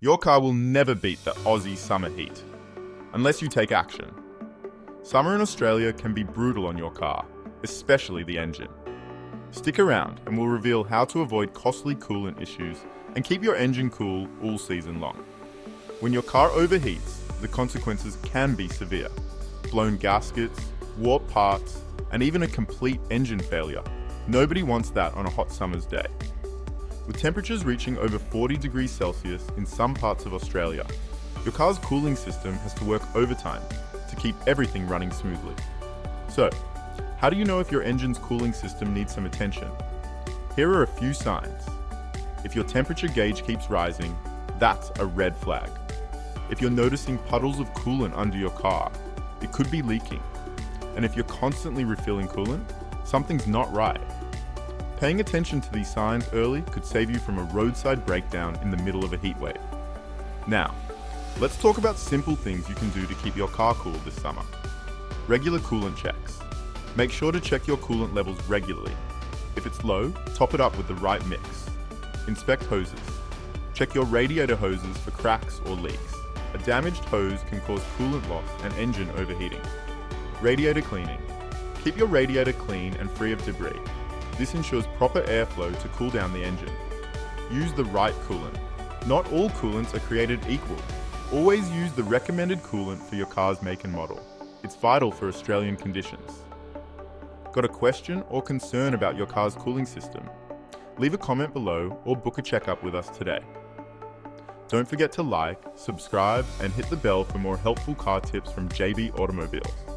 Your car will never beat the Aussie summer heat, unless you take action. Summer in Australia can be brutal on your car, especially the engine. Stick around and we'll reveal how to avoid costly coolant issues and keep your engine cool all season long. When your car overheats, the consequences can be severe. Blown gaskets, warped parts, and even a complete engine failure. Nobody wants that on a hot summer's day. With temperatures reaching over 40 degrees Celsius in some parts of Australia, your car's cooling system has to work overtime to keep everything running smoothly. So, how do you know if your engine's cooling system needs some attention? Here are a few signs. If your temperature gauge keeps rising, that's a red flag. If you're noticing puddles of coolant under your car, it could be leaking. And if you're constantly refilling coolant, something's not right. Paying attention to these signs early could save you from a roadside breakdown in the middle of a heat wave. Now, let's talk about simple things you can do to keep your car cool this summer. Regular coolant checks. Make sure to check your coolant levels regularly. If it's low, top it up with the right mix. Inspect hoses. Check your radiator hoses for cracks or leaks. A damaged hose can cause coolant loss and engine overheating. Radiator cleaning. Keep your radiator clean and free of debris. This ensures proper airflow to cool down the engine. Use the right coolant. Not all coolants are created equal. Always use the recommended coolant for your car's make and model. It's vital for Australian conditions. Got a question or concern about your car's cooling system? Leave a comment below or book a checkup with us today. Don't forget to like, subscribe, and hit the bell for more helpful car tips from JB Automobiles.